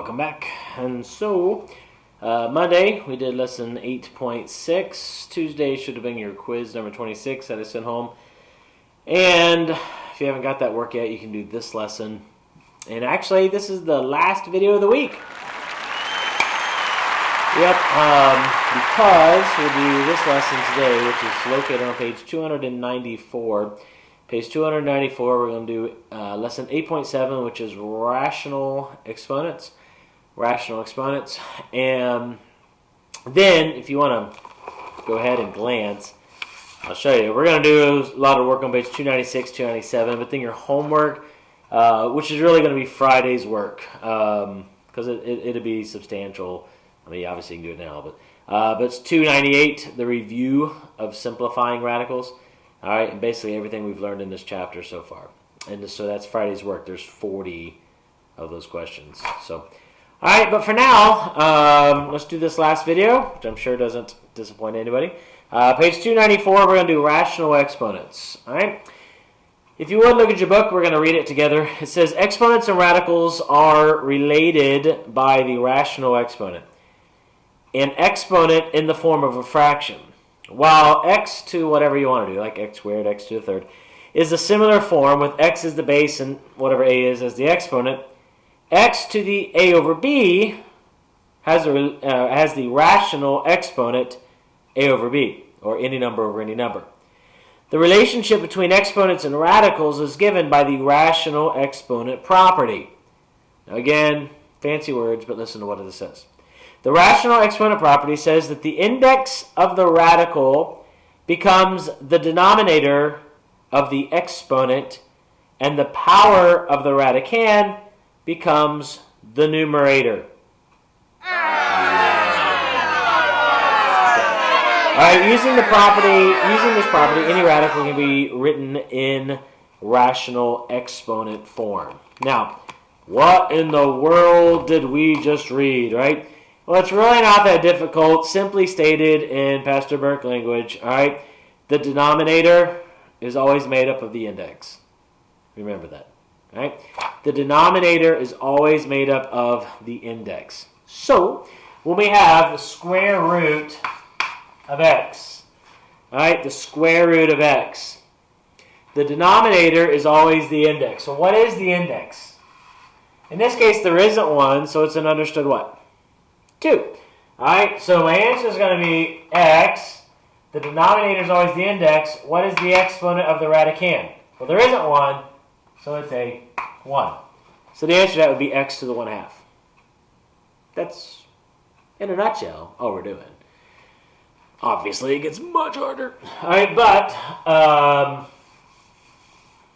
welcome back. And so, Monday we did lesson 8.6. Tuesday should have been your quiz number 26 that I sent home. And if you haven't got that work yet, you can do this lesson. And actually, this is the last video of the week. Yep, because we'll do this lesson today, which is located on page 294. Page 294, we're going to do lesson 8.7, which is rational exponents. Rational exponents. And then, if you want to go ahead and glance, I'll show you. We're going to do a lot of work on page 296, 297, but then your homework, which is really going to be Friday's work, because it'll be substantial. I mean, obviously you can do it now, but it's 298, the review of simplifying radicals. All right, and basically everything we've learned in this chapter so far. And so that's Friday's work. There's 40 of those questions. So, all right, but for now, let's do this last video, which I'm sure doesn't disappoint anybody. Page 294, we're going to do rational exponents. All right. If you would look at your book, we're going to read it together. It says, exponents and radicals are related by the rational exponent. An exponent in the form of a fraction, while x to whatever you want to do, like x squared, x to the third, is a similar form with x as the base and whatever a is as the exponent, x to the a over b has the rational exponent a over b, or any number over any number. The relationship between exponents and radicals is given by the rational exponent property. Now again, fancy words, but listen to what it says. The rational exponent property says that the index of the radical becomes the denominator of the exponent, and the power of the radicand becomes the numerator. All right, using this property, any radical can be written in rational exponent form. Now, what in the world did we just read, right? Well, it's really not that difficult. Simply stated in Pastor Burke language, all right? The denominator is always made up of the index. Remember that, all right? The denominator is always made up of the index. So, when we have the square root of x, all right? The square root of x. The denominator is always the index. So, what is the index? In this case, there isn't one, so it's an understood what? 2. All right, so my answer is going to be x. The denominator is always the index. What is the exponent of the radicand? Well, there isn't one, so it's a 1. So the answer to that would be x to the 1/2. That's, in a nutshell, all we're doing. Obviously, it gets much harder. All right, but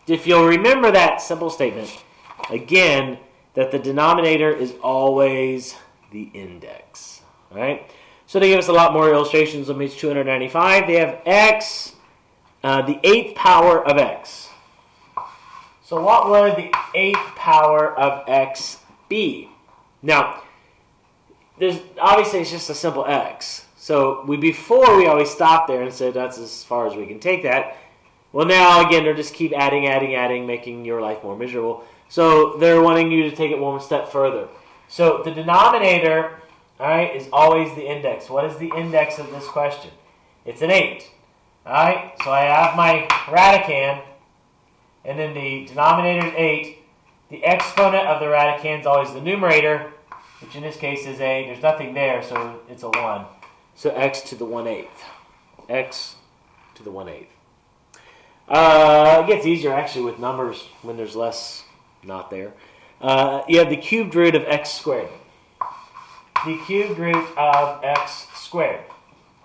if you'll remember that simple statement, again, that the denominator is always the index. All right. So they give us a lot more illustrations on page 295. They have x, the 8th power of x. So what would the 8th power of x be? Now, obviously it's just a simple x. So before we always stop there and said that's as far as we can take that. Well, now again they're just keep adding, making your life more miserable. So they're wanting you to take it one step further. So the denominator, all right, is always the index. What is the index of this question? It's an 8. All right, so I have my radicand, and then the denominator is 8. The exponent of the radicand is always the numerator, which in this case is a, there's nothing there, so it's a 1. So x to the 1/8. X to the 1/8. It gets easier actually with numbers when there's less not there. You have the cubed root of x squared. The cubed root of x squared.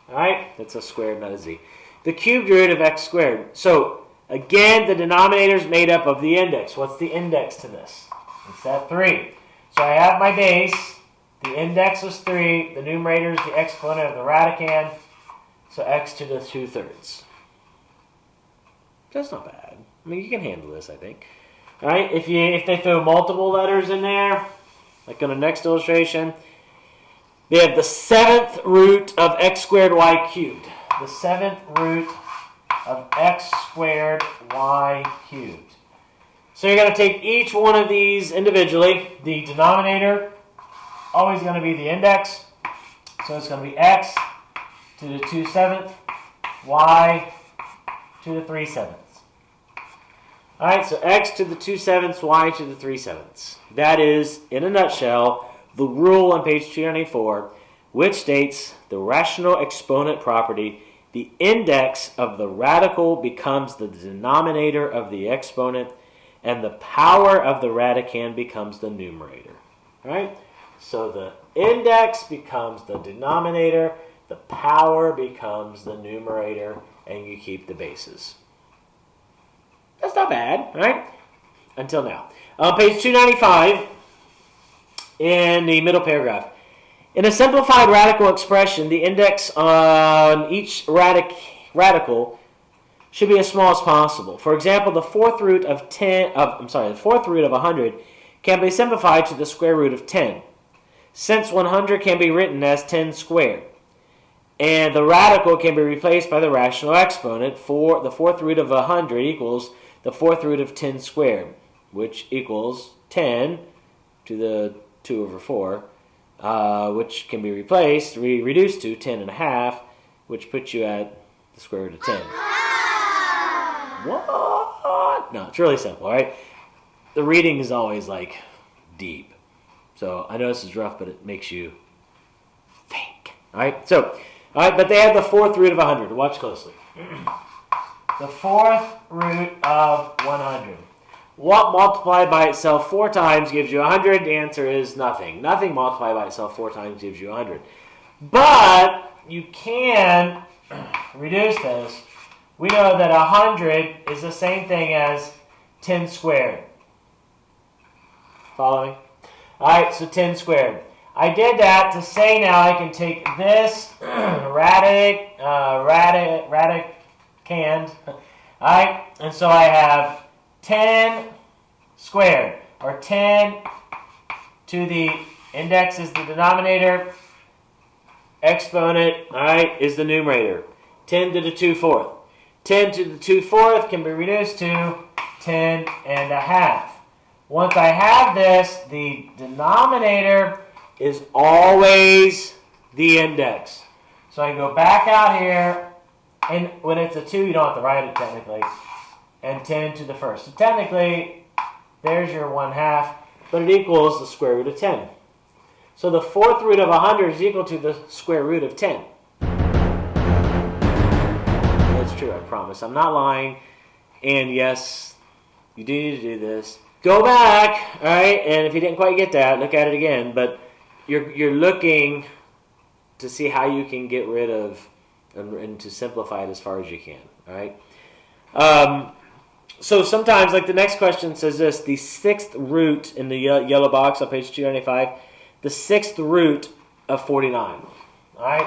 All right? That's a squared, not a z. The cubed root of x squared. So, again, the denominator is made up of the index. What's the index to this? It's that 3. So I have my base. The index was 3. The numerator is the exponent of the radicand. So x to the 2/3. That's not bad. I mean, you can handle this, I think. All right, if they throw multiple letters in there, like on the next illustration, they have the 7th root of x squared y cubed. The 7th root of x squared y cubed. So you're going to take each one of these individually. The denominator always going to be the index. So it's going to be x to the 2/7, y to the 3/7. All right, so x to the 2/7, y to the 3/7. That is, in a nutshell, the rule on page 294, which states the rational exponent property, the index of the radical becomes the denominator of the exponent, and the power of the radicand becomes the numerator. All right? So the index becomes the denominator, the power becomes the numerator, and you keep the bases. That's not bad, right? Until now. On page 295, in the middle paragraph, in a simplified radical expression, the index on each radical should be as small as possible. For example, the fourth root of 100 can be simplified to the square root of 10. Since 100 can be written as 10 squared, and the radical can be replaced by the rational exponent, for the fourth root of 100 equals the fourth root of 10 squared, which equals 10 to the 2 over 4, which can be reduced to 10 and a half, which puts you at the square root of 10. What? No, it's really simple, right? The reading is always like deep. So I know this is rough, but it makes you think. All right, but they have the fourth root of 100. Watch closely. The fourth root of 100. What multiplied by itself 4 times gives you 100? The answer is nothing. Nothing multiplied by itself 4 times gives you 100. But you can reduce this. We know that 100 is the same thing as 10 squared. Follow me? All right, so 10 squared. I did that to say now I can take this radicand, all right, and so I have 10 squared, or 10 to the index is the denominator, exponent, all right, is the numerator. 10 to the 2/4. 10 to the 2/4 can be reduced to 10 and a half. Once I have this, the denominator is always the index. So I go back out here, and when it's a 2, you don't have to write it technically, and 10 to the 1st. So technically, there's your 1/2, but it equals the square root of 10. So the fourth root of 100 is equal to the square root of 10. That's true, I promise. I'm not lying. And yes, you do need to do this. Go back, all right, and if you didn't quite get that, look at it again. But you're looking to see how you can get rid of and to simplify it as far as you can, all right? So sometimes, like the next question says this, the sixth root in the yellow box on page 295, the sixth root of 49, all right?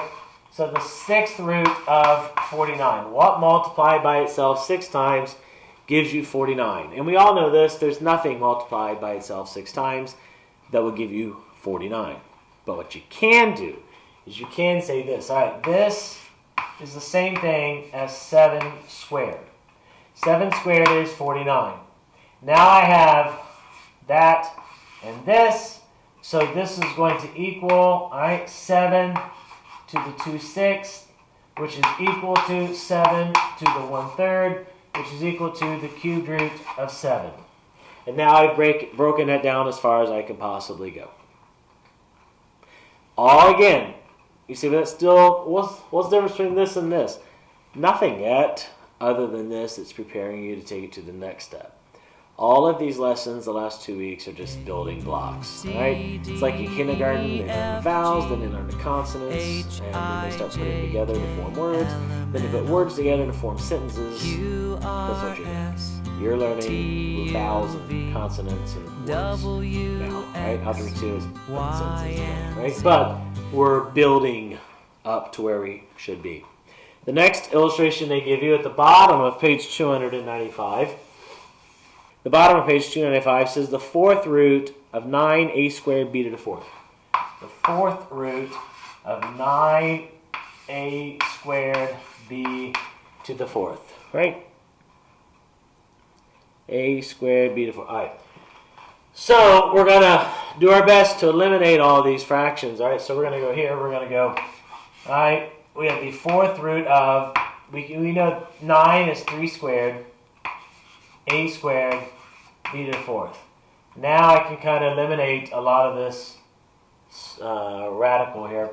So the sixth root of 49, what multiplied by itself 6 times gives you 49? And we all know this, there's nothing multiplied by itself 6 times that will give you 49. But what you can do is you can say this, all right, this is the same thing as 7 squared. 7 squared is 49. Now I have that and this, so this is going to equal, all right, 7 to the 2/6, which is equal to 7 to the 1/3, which is equal to the cubed root of 7. And now I've broken that down as far as I can possibly go. All again, you see, but it's still, what's the difference between this and this? Nothing yet, other than this, it's preparing you to take it to the next step. All of these lessons the last 2 weeks are just building blocks, right? It's like in kindergarten, they learn the vowels, then they learn the consonants, and then they start putting together to form words, then they put words together to form sentences. That's what you're doing. You're learning vowels and consonants and words now, right? Algebra 2 is sentences, right? But we're building up to where we should be. The next illustration they give you at the bottom of page 295, the bottom of page 295 says the fourth root of 9a squared b to the 4th. The fourth root of 9a squared b to the 4th, right? A squared b to the 4th. All right. So we're going to do our best to eliminate all these fractions. All right, so we're going to go here. We're going to go, all right, we have the fourth root of, we know 9 is 3 squared, a squared, b to the fourth. Now I can kind of eliminate a lot of this radical here.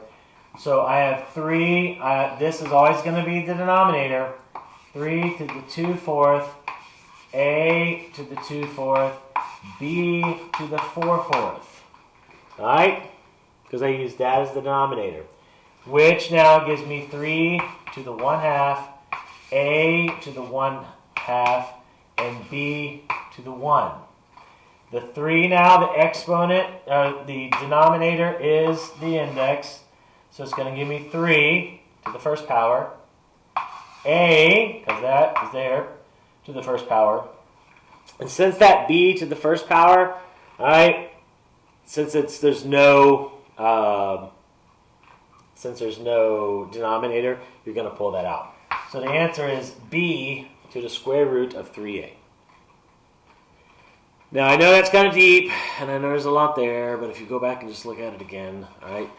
So I have 3, this is always going to be the denominator, 3 to the 2/4, a to the 2/4, b to the 4/4. Alright? Because I use that as the denominator. Which now gives me 3 to the 1/2, a to the 1/2, and b to the 1. The 3 now, the exponent, the denominator is the index. So it's going to give me 3 to the first power. A, because that is there, to the first power. And since that b to the first power, all right, since there's no denominator, you're going to pull that out. So the answer is b to the square root of 3a. Now I know that's kind of deep, and I know there's a lot there, but if you go back and just look at it again, all right,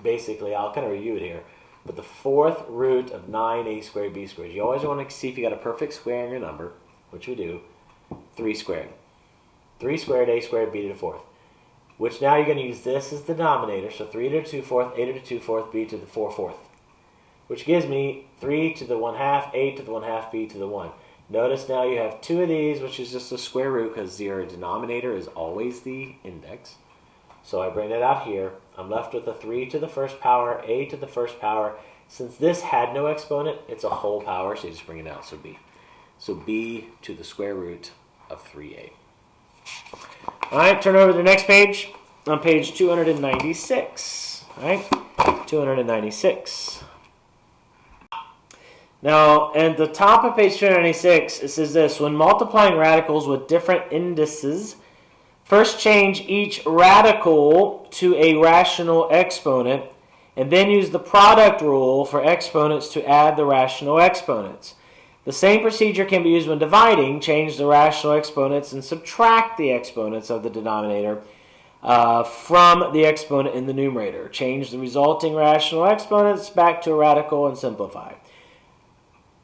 basically I'll kind of review it here. But the fourth root of 9a squared b squared, you always want to see if you got a perfect square in your number, which we do, 3 squared. 3 squared a squared b to the fourth, which now you're going to use this as the denominator, so 3 to the 2/4, a to the 2/4, b to the 4/4, which gives me 3 to the 1/2, a to the 1/2, b to the 1. Notice now you have 2 of these, which is just a square root because your denominator is always the index. So I bring it out here. I'm left with a 3 to the first power, a to the first power. Since this had no exponent, it's a whole power, so you just bring it out, so b. So b to the square root of 3a. All right, turn over to the next page. On page 296. All right, 296. Now, at the top of page 296, it says this: when multiplying radicals with different indices, first change each radical to a rational exponent, and then use the product rule for exponents to add the rational exponents. The same procedure can be used when dividing. Change the rational exponents and subtract the exponents of the denominator from the exponent in the numerator. Change the resulting rational exponents back to a radical and simplify.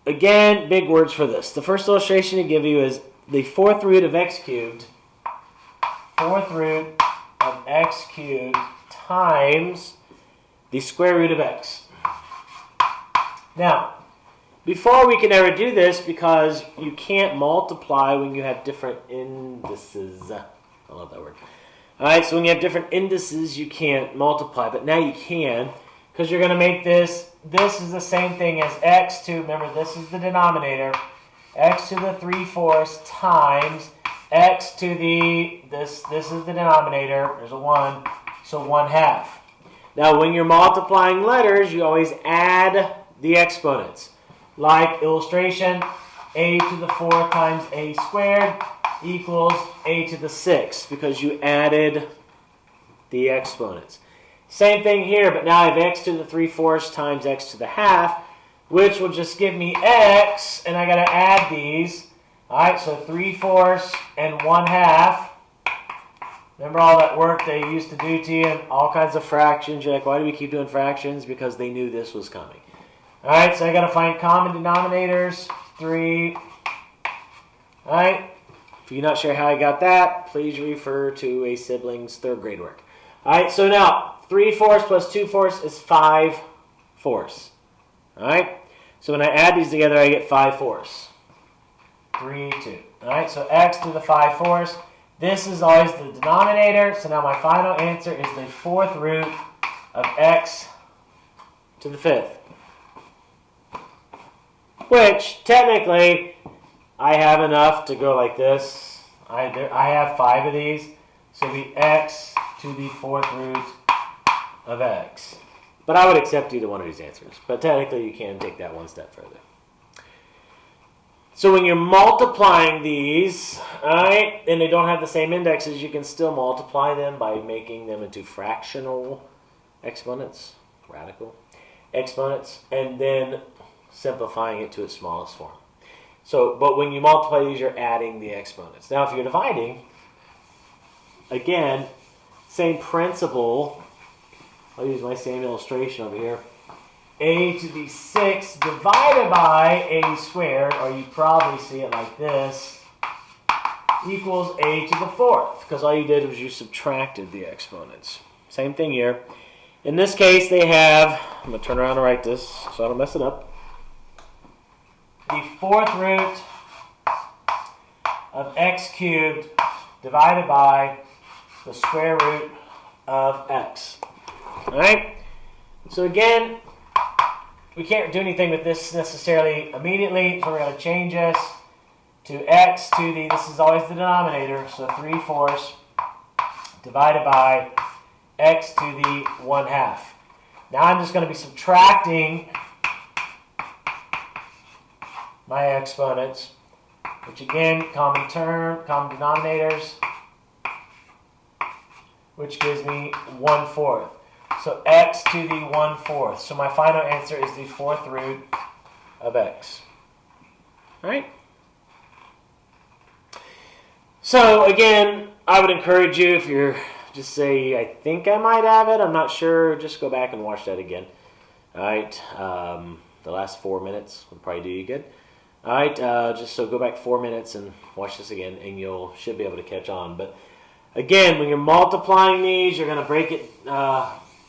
Again, big words for this. The first illustration to give you is the fourth root of x cubed. Fourth root of x cubed times the square root of x. Now, before we can ever do this, because you can't multiply when you have different indices. I love that word. All right, so when you have different indices, you can't multiply, but now you can, because you're going to make this is the same thing as x to, remember this is the denominator, x to the 3/4 times x to the, this is the denominator, there's a 1, so 1/2. Now when you're multiplying letters, you always add the exponents. Like illustration, a to the 4 times a squared equals a to the 6, because you added the exponents. Same thing here, but now I have x to the 3/4 times x to the 1/2, which will just give me x, and I got to add these. All right, so 3/4 and 1/2. Remember all that work they used to do to you and all kinds of fractions? You're like, why do we keep doing fractions? Because they knew this was coming. All right, so I got to find common denominators. 3. All right, if you're not sure how I got that, please refer to a sibling's 3rd grade work. All right, so now 3/4 plus 2/4 is 5/4. All right, so when I add these together, I get 5/4. 3, 2. All right, so x to the 5/4. This is always the denominator, so now my final answer is the fourth root of x to the 5th. Which, technically, I have enough to go like this. I have 5 of these, so it'd be x to the 4th root of x. But I would accept either one of these answers. But technically, you can take that one step further. So when you're multiplying these, all right, and they don't have the same indexes, you can still multiply them by making them into fractional exponents, radical exponents, and then simplifying it to its smallest form. So, but when you multiply these, you're adding the exponents. Now, if you're dividing, again, same principle. I'll use my same illustration over here. A to the 6 divided by a squared, or you probably see it like this, equals a to the 4th, because all you did was you subtracted the exponents. Same thing here. In this case, they have, I'm going to turn around and write this so I don't mess it up. The 4th root of x cubed divided by the square root of x. All right? So again, we can't do anything with this necessarily immediately, so we're going to change this to x to the, this is always the denominator, so 3/4 divided by x to the 1/2. Now I'm just going to be subtracting my exponents, which again, common denominators, which gives me 1/4. So x to the 1/4. So my final answer is the 4th root of x. All right? So again, I would encourage you, if you're just say, I think I might have it, I'm not sure, just go back and watch that again. All right? The last 4 minutes will probably do you good. All right? Just so go back 4 minutes and watch this again, and you should be able to catch on. But again, when you're multiplying these, you're going to break it,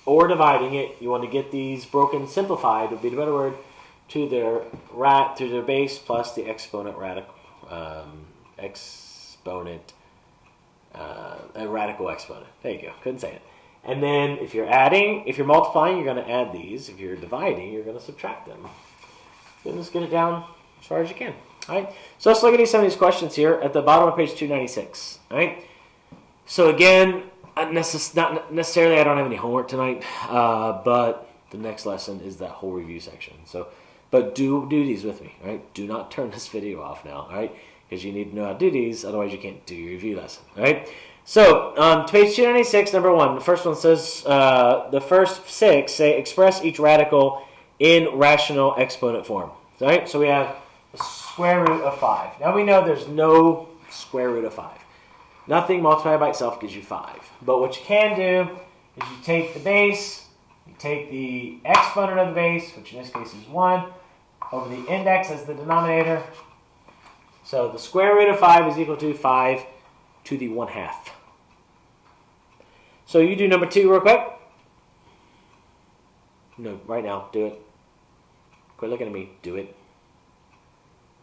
or dividing it, you want to get these broken, simplified would be the better word, to their base plus the exponent radical a radical exponent. There you go. Couldn't say it. And then if you're multiplying, you're going to add these. If you're dividing, you're going to subtract them. Then just get it down as far as you can. All right. So let's look at some of these questions here at the bottom of page 296. All right. So again, not necessarily, I don't have any homework tonight, but the next lesson is that whole review section. So, but do these with me, all right? Do not turn this video off now, all right? Because you need to know how to do these, otherwise you can't do your review lesson, all right? So, page 296, number 1, the first one says, the first 6 say express each radical in rational exponent form, all right? So we have the square root of 5. Now we know there's no square root of 5. Nothing multiplied by itself gives you 5. But what you can do is you take the base, you take the exponent of the base, which in this case is 1, over the index as the denominator. So the square root of 5 is equal to 5 to the 1/2. So you do number 2 real quick. No, right now, do it. Quit looking at me, do it.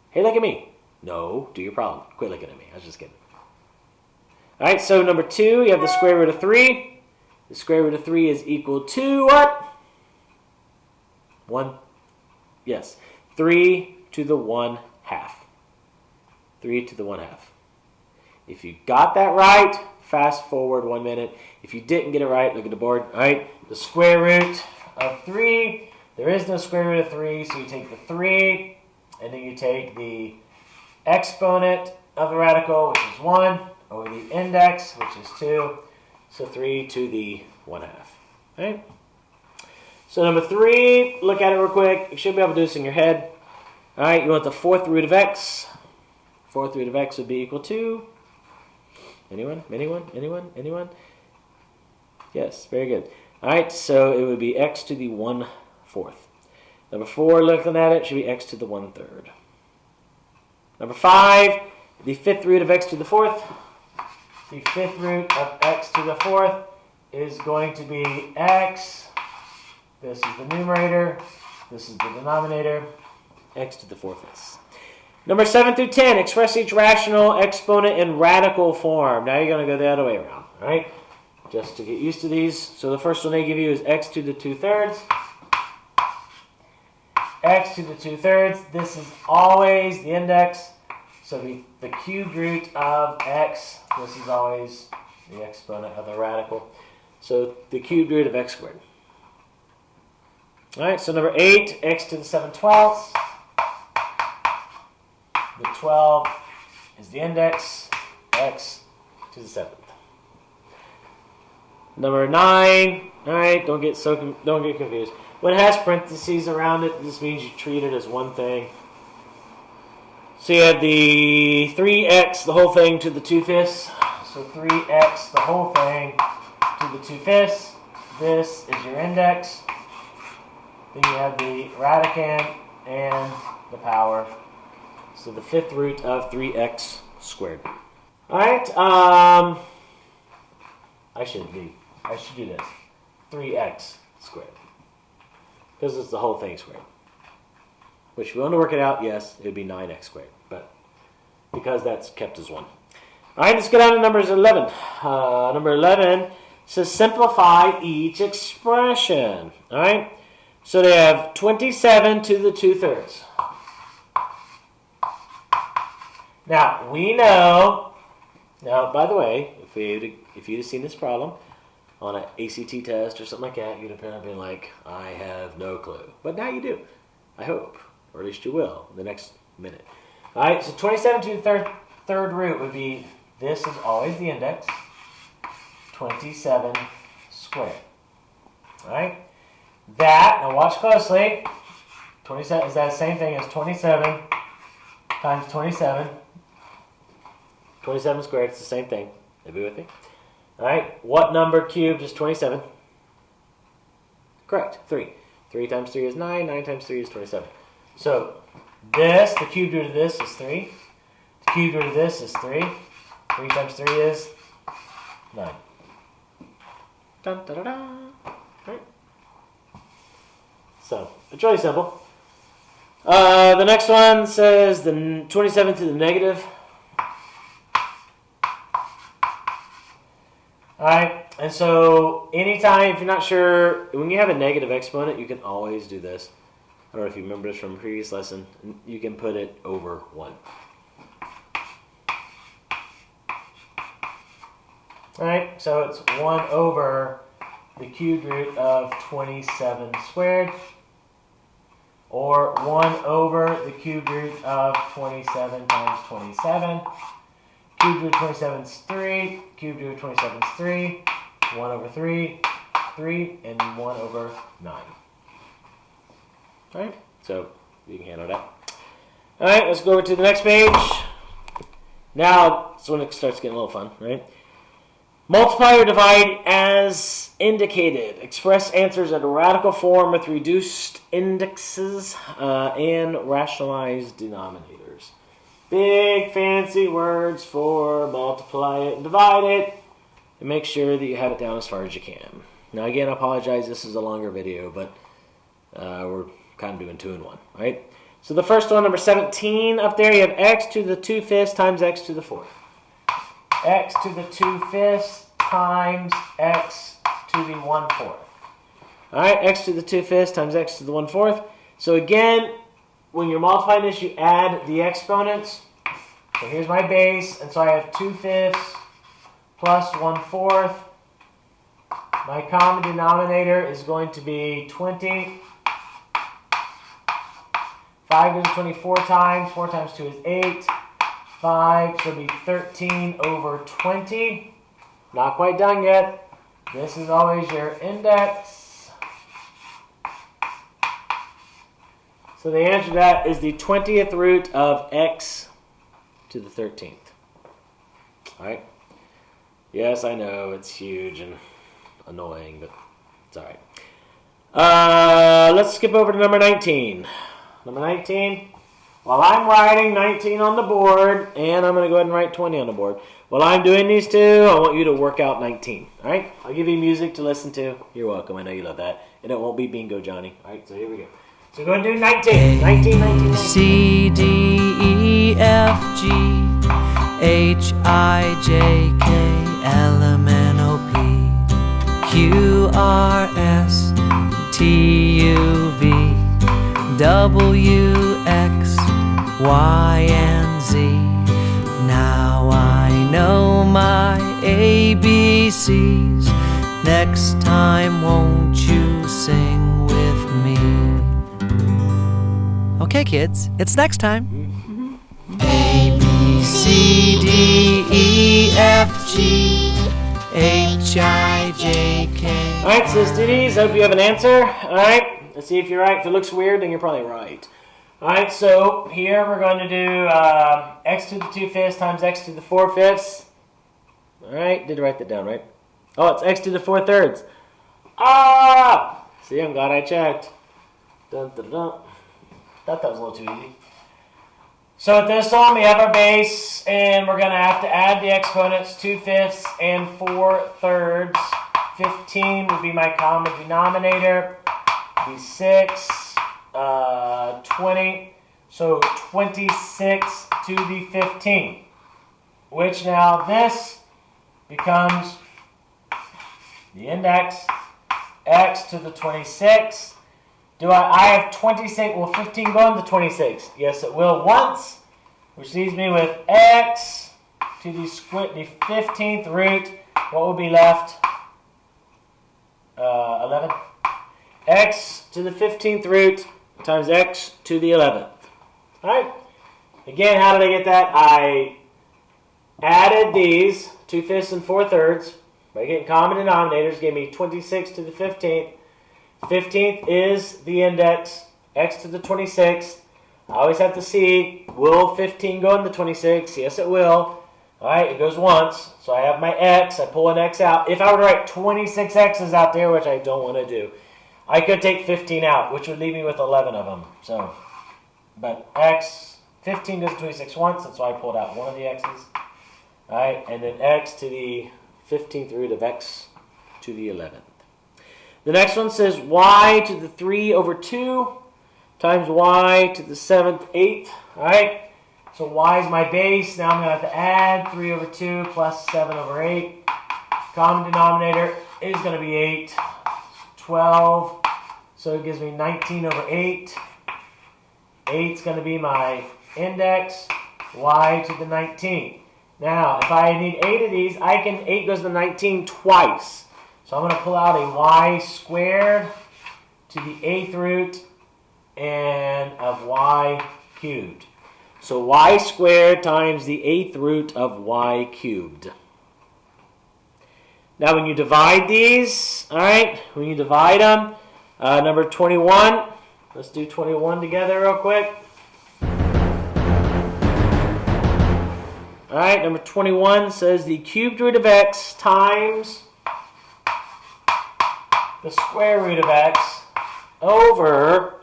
Hey, look at me. No, do your problem. Quit looking at me, I was just kidding. All right, so number 2, you have the square root of 3. The square root of 3 is equal to what? 1. Yes, 3 to the 1/2. 3 to the 1/2. If you got that right, fast forward 1 minute. If you didn't get it right, look at the board. All right, the square root of 3. There is no square root of 3, so you take the 3, and then you take the exponent of the radical, which is 1, over the index, which is 2, so 3 to the 1/2. Right? So number 3, look at it real quick. You should be able to do this in your head. All right, you want the 4th root of x. 4th root of x would be equal to, anyone? Yes, very good. All right, so it would be x to the 1/4. Number 4, looking at it, should be x to the 1/3. Number 5, the 5th root of x to the 4th. The 5th root of x to the 4th is going to be x. This is the numerator. This is the denominator. X to the 4/5. Number 7 through 10, express each rational exponent in radical form. Now you're going to go the other way around, all right? Just to get used to these. So the first one they give you is x to the 2/3. X to the 2/3. This is always the index. So the cubed root of x, this is always the exponent of the radical. So the cubed root of x squared. All right, so number 8, x to the 7/12. The 12 is the index, x to the 7th. Number 9, all right, don't get confused. When it has parentheses around it, this means you treat it as one thing. So you have the 3x, the whole thing, to the 2/5. So 3x, the whole thing, to the 2/5. This is your index. Then you have the radicand and the power. So the 5th root of 3x squared. All right. I should do this. 3x squared. Because it's the whole thing squared. Which, if you want to work it out, yes, it would be 9x squared. But because that's kept as 1. All right, let's go down to numbers 11. Number 11 says simplify each expression. All right. So they have 27 to the 2/3. Now, we know, by the way, if you'd have seen this problem on an ACT test or something like that, you'd have probably been like, I have no clue. But now you do, I hope, or at least you will in the next minute. All right, so 27 to the third root would be, this is always the index, 27 squared. All right, that, now watch closely, 27, is that the same thing as 27 times 27? 27 squared, it's the same thing. Be with me? All right, what number cubed is 27? Correct, 3. 3 times 3 is 9, 9 times 3 is 27. So this, the cube root of this is 3. The cube root of this is 3. 3 times 3 is 9. Dun, da, da, da. All right. So it's really simple. The next one says the 27 to the negative. Alright, and so anytime, if you're not sure, when you have a negative exponent, you can always do this. I don't know if you remember this from a previous lesson. You can put it over 1. Alright, so it's 1 over the cubed root of 27 squared, or 1 over the cubed root of 27 times 27. Cubed root of 27 is 3. Cubed root of 27 is 3. 1 over 3, 3, and 1 over 9. All right, so you can handle that. All right, let's go over to the next page. Now, that's when it starts getting a little fun, right? Multiply or divide as indicated. Express answers in a radical form with reduced indexes and rationalized denominators. Big fancy words for multiply it and divide it, and make sure that you have it down as far as you can. Now again, I apologize, this is a longer video, but we're kind of doing 2 in 1, right? So the first one, number 17, up there you have x to the 2/5 times x to the 4th. X to the 2/5 times x to the 1/4. All right, x to the 2/5 times x to the 1/4. So again, when you're multiplying this, you add the exponents. So here's my base, and so I have 2/5 plus 1/4. My common denominator is going to be 20. 5 goes to 24 times. 4 times 2 is 8. 5, so it'll be 13 over 20. Not quite done yet. This is always your index. So the answer to that is the 20th root of x to the 13th. All right? Yes, I know it's huge and annoying, but it's all right. Let's skip over to number 19. Number 19. While I'm writing 19 on the board, and I'm going to go ahead and write 20 on the board. While I'm doing these two, I want you to work out 19. All right? I'll give you music to listen to. You're welcome. I know you love that. And it won't be bingo, Johnny. All right, so here we go. So go ahead and do 19. 19, 19, 19. C, D, E, F, G, H, I, J, K, L, M, N, O, P, Q, R, S, T, U, V, W, X, Y, and Z. Now I know my ABCs. Next time won't you sing with me? Okay, kids, it's next time. A, B, C, D, E, F, G, H, I, J, K. All right, so students, hope you have an answer. All right, let's see if you're right. If it looks weird, then you're probably right. All right, so here we're going to do x to the 2/5 times x to the 4/5. All right, did write that down, right? Oh, it's x to the 4/3. Ah! See, I'm glad I checked. Dun, dun, dun. Thought that was a little too easy. So at this one, we have our base, and we're going to have to add the exponents 2/5 and 4/3. 15 would be my common denominator. Be 6, 20. So 26 to the 15. Which now this becomes the index x to the 26. I have 26, will 15 go into 26? Yes, it will once, which leaves me with x to the 15th root. What will be left? 11. X to the 15th root times x to the 11th. All right. Again, how did I get that? I added these 2/5 and 4/3 by getting common denominators. Gave me 26 to the 15th. 15th is the index, x to the 26th. I always have to see, will 15 go in the 26? Yes, it will. All right, it goes once. So I have my x. I pull an x out. If I were to write 26 x's out there, which I don't want to do, I could take 15 out, which would leave me with 11 of them. So, but 15 goes to 26 once, and so I pulled out one of the x's. All right, and then x to the 15th root of x to the 11th. The next one says y to the 3/2 times y to the 7/8. All right, so y is my base. Now I'm going to have to add 3/2 plus 7/8. Common denominator is going to be 8. 12. So it gives me 19/8. 8 is going to be my index, y to the 19. Now, if I need 8 of these, 8 goes to 19 twice. So I'm going to pull out a y squared to the 8th root and of y cubed. So y squared times the 8th root of y cubed. Now when you divide these, all right, when you divide them, number 21, let's do 21 together real quick. All right, number 21 says the cubed root of x times the square root of x over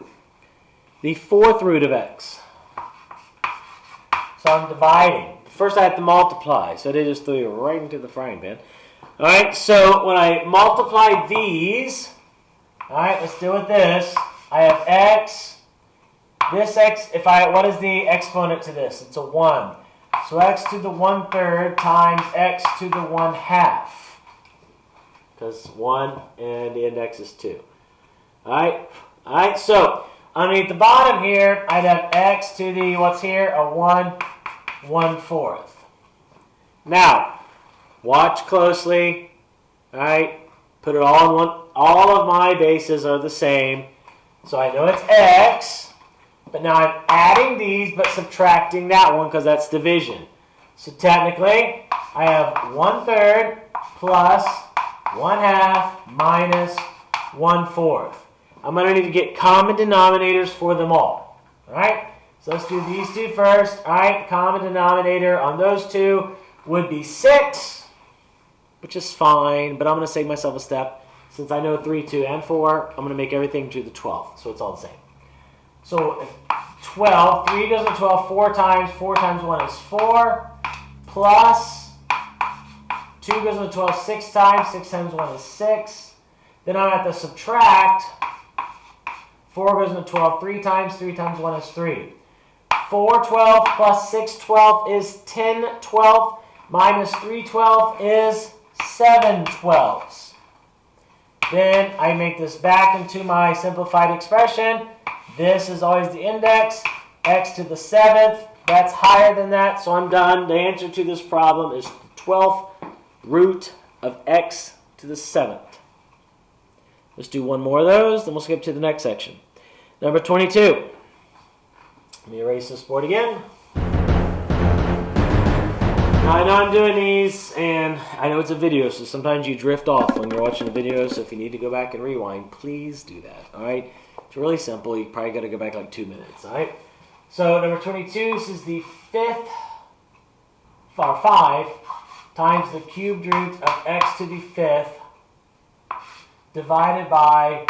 the 4th root of x. So I'm dividing. First I have to multiply, so they just threw you right into the frying pan. All right, so when I multiply these, all right, let's deal with this. I have x. This x, what is the exponent to this? It's a 1. So x to the 1/3 times x to the 1/2. Because 1 and the index is 2. All right, so underneath the bottom here, I'd have x to the, what's here? A 1/4. Now, watch closely. All right, put it all in one. All of my bases are the same. So I know it's x. But now I'm adding these but subtracting that one because that's division. So technically, I have 1/3 plus 1/2 minus 1/4. I'm going to need to get common denominators for them all. All right? So let's do these two first. All right, common denominator on those two would be 6, which is fine, but I'm going to save myself a step. Since I know 3, 2, and 4, I'm going to make everything to the 12th, so it's all the same. So if 12, 3 goes to 12 4 times 1 is 4, plus 2 goes to 12 6 times 1 is 6. Then I have to subtract. 4 goes into 12 3 times 1 is 3. 4/12 plus 6/12 is 10/12, minus 3/12 is 7/12. Then I make this back into my simplified expression. This is always the index, x to the 7th. That's higher than that, so I'm done. The answer to this problem is the 12th root of x to the 7th. Let's do one more of those, then we'll skip to the next section. Number 22. Let me erase this board again. Now, I know I'm doing these, and I know it's a video, so sometimes you drift off when you're watching a video, so if you need to go back and rewind, please do that, all right? It's really simple. You probably got to go back like 2 minutes. All right. So number 22 says the 5 times the cubed root of x to the 5th divided by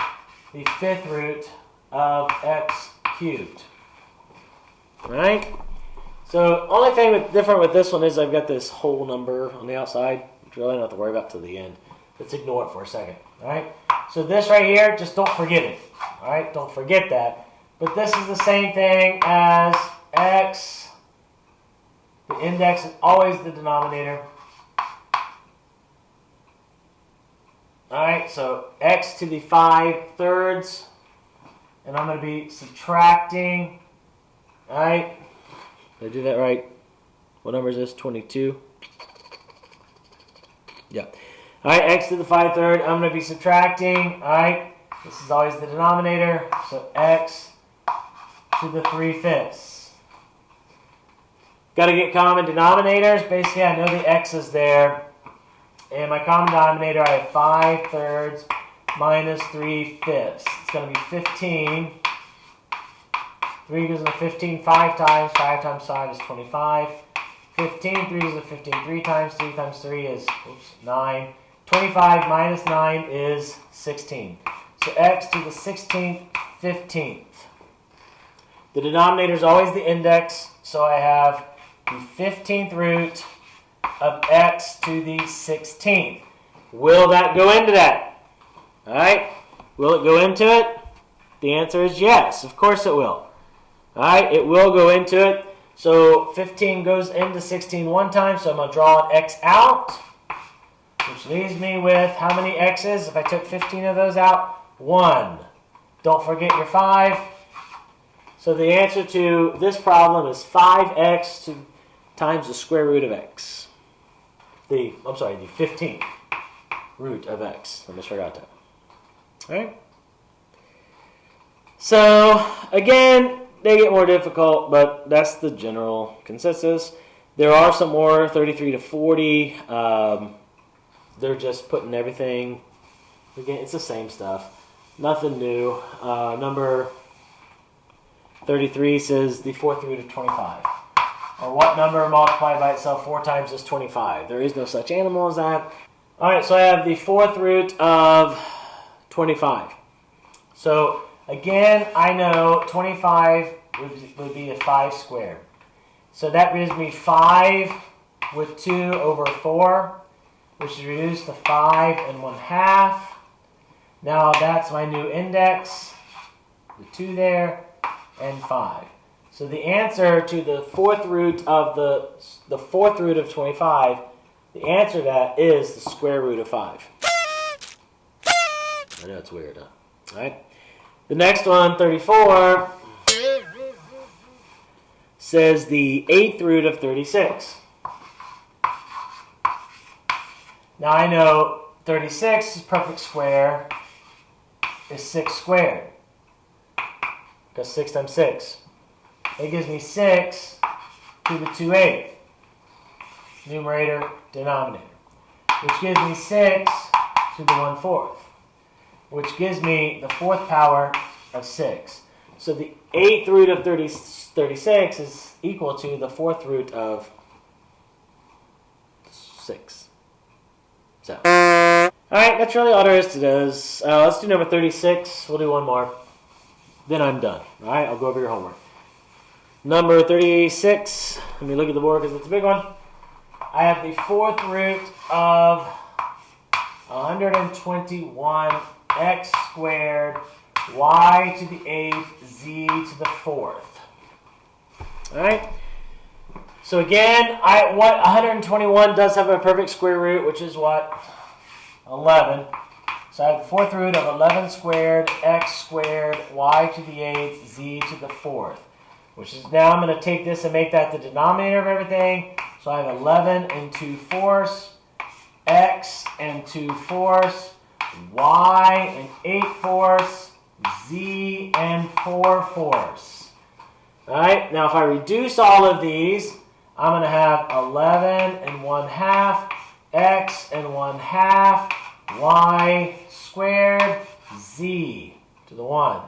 the 5th root of x cubed. All right. So only thing different with this one is I've got this whole number on the outside. You really don't have to worry about till the end. Let's ignore it for a second. All right. So this right here, just don't forget it. All right. Don't forget that. But this is the same thing as x. The index is always the denominator. All right. So x to the 5/3, and I'm going to be subtracting. All right. Did I do that right? What number is this? 22? Yeah. All right, x to the 5/3. I'm going to be subtracting. All right. This is always the denominator. So x to the 3/5. Got to get common denominators. Basically, I know the x is there. And my common denominator, I have 5/3 minus 3/5. It's going to be 15. 3 goes into 15 5 times. 5 times 5 is 25. 15, 3 goes into 15 3 times. 3 times 3 is 9. 25 minus 9 is 16. So x to the 16th, 15th. The denominator is always the index. So I have the 15th root of x to the 16th. Will that go into that? All right. Will it go into it? The answer is yes. Of course it will. All right, it will go into it. So 15 goes into 16 one time, so I'm going to draw an x out, which leaves me with how many x's? If I took 15 of those out, 1. Don't forget your 5. So the answer to this problem is 5x times the square root of x. The 15th root of x. I just forgot that. All right. So, again, they get more difficult, but that's the general consensus. There are some more, 33 to 40. They're just putting everything, again, it's the same stuff. Nothing new. Number 33 says the 4th root of 25. Or what number multiplied by itself 4 times is 25? There is no such animal as that. All right, so I have the 4th root of 25. So, again, I know 25 would be a 5 squared. So that gives me 5 with 2 over 4, which is reduced to 5 1/2. Now that's my new index, the 2 there, and 5. So the answer to the 4th root of the 4th root of 25, the answer to that is the square root of 5. I know it's weird, huh? All right. The next one, 34, says the 8th root of 36. Now I know 36 is perfect square is 6 squared. Because 6 times 6. It gives me 6 to the 2/8. Numerator, denominator. Which gives me 6 to the 1/4. Which gives me the 4th power of 6. So the 8th root of 36 is equal to the 4th root of 6. So, alright, that's really all there is to this. Let's do number 36. We'll do one more. Then I'm done. Alright, I'll go over your homework. Number 36. Let me look at the board because it's a big one. I have the 4th root of 121 x squared y to the 8th z to the 4th. Alright? So again, 121 does have a perfect square root, which is what? 11. So I have the 4th root of 11 squared x squared y to the 8th z to the 4th. Which is now I'm going to take this and make that the denominator of everything. So I have 11 and 2/4, x and 2/4, y and 8/4, z and 4/4. Alright, now if I reduce all of these, I'm going to have 11 and 1/2, x and 1/2, y squared, z to the 1.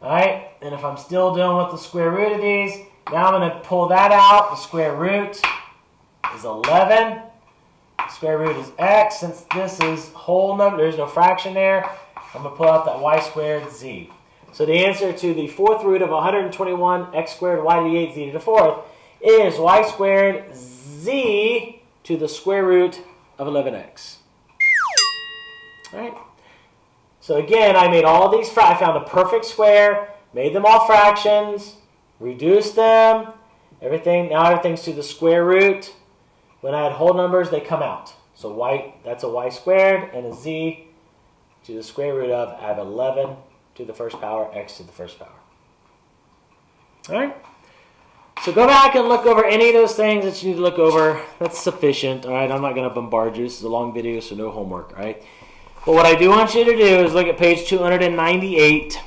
All right, and if I'm still dealing with the square root of these, now I'm going to pull that out. The square root is 11. The square root is x. Since this is whole number, there's no fraction there, I'm going to pull out that y squared z. So the answer to the fourth root of 121 x squared y to the 8th z to the 4th is y squared z to the square root of 11x. All right. So again, I made all these, I found the perfect square, made them all fractions, reduced them, now everything's to the square root. When I had whole numbers, they come out. So that's a y squared and a z to the square root of, I have 11 to the first power, x to the first power. All right. So go back and look over any of those things that you need to look over. That's sufficient. All right. I'm not going to bombard you. This is a long video, so no homework. All right. But what I do want you to do is look at page 298.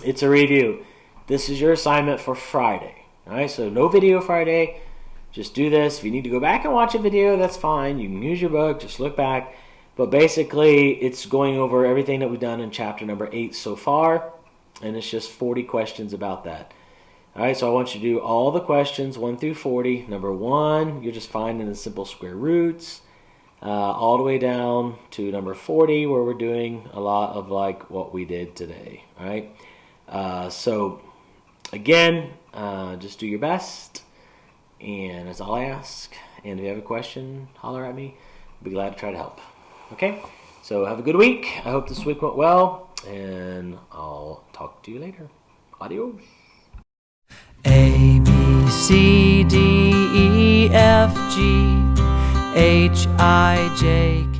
It's a review. This is your assignment for Friday. All right, so no video Friday. Just do this. If you need to go back and watch a video, that's fine. You can use your book. Just look back. But basically, it's going over everything that we've done in chapter number 8 so far. And it's just 40 questions about that. All right, so I want you to do all the questions 1 through 40. Number 1, you're just finding the simple square roots. All the way down to number 40, where we're doing a lot of like what we did today. All right. So again, just do your best, and that's all I ask. And if you have a question, holler at me. I'll be glad to try to help. Okay. So have a good week. I hope this week went well, and I'll talk to you later. Adios. A, B, C, D, E, F, G, H, I, J, K.